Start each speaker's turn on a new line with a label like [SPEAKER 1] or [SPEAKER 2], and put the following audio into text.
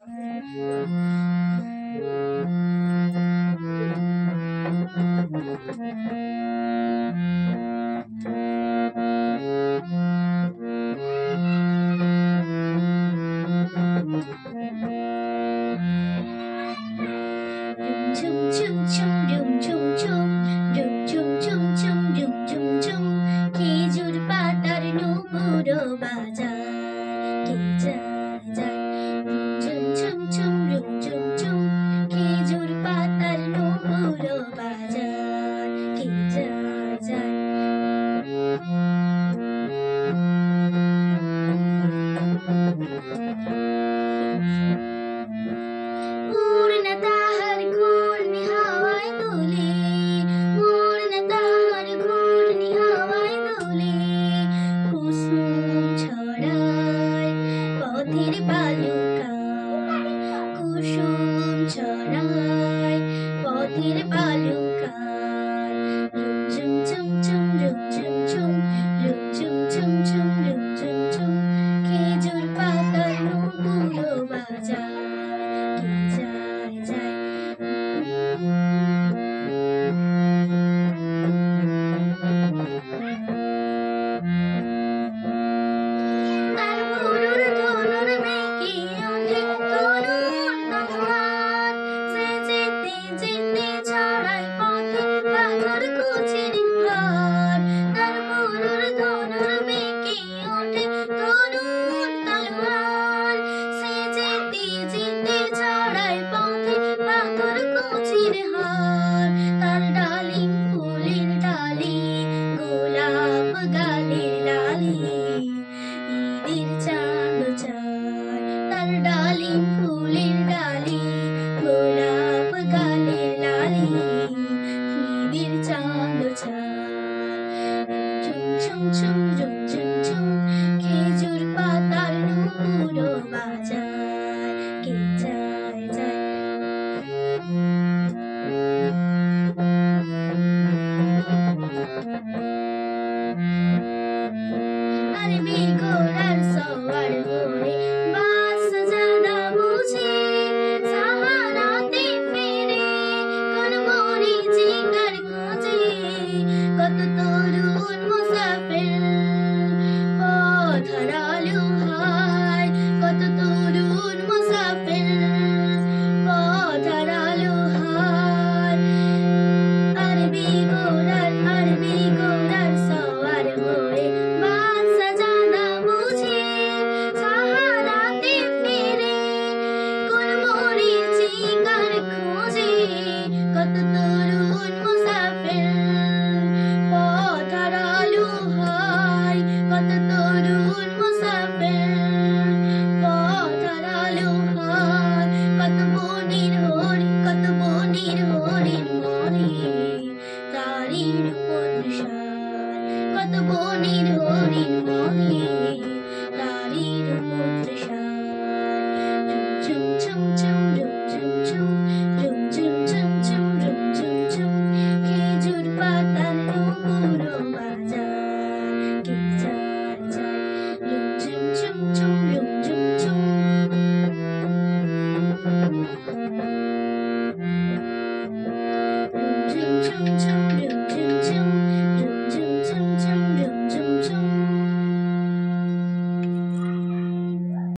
[SPEAKER 1] Chum chum chum chum chum chum chum chum chum chum chum chum খেজুর পাতার নুপুরো বাজায় কে যায় যায় ঝুম ঝুম ঝুম ঝুম ঝুম ঝুম খেজুর পাতার নুপুরো বাজায় কে যায় যায় উড়না তাহার ঘূর্ণি হাওয়ায় দোলে উড়না তাহার ঘূর্ণি হাওয়ায় দোলে কুসুম ছড়ায় পথের বালুকায় কুসুম ছড়ায় পথের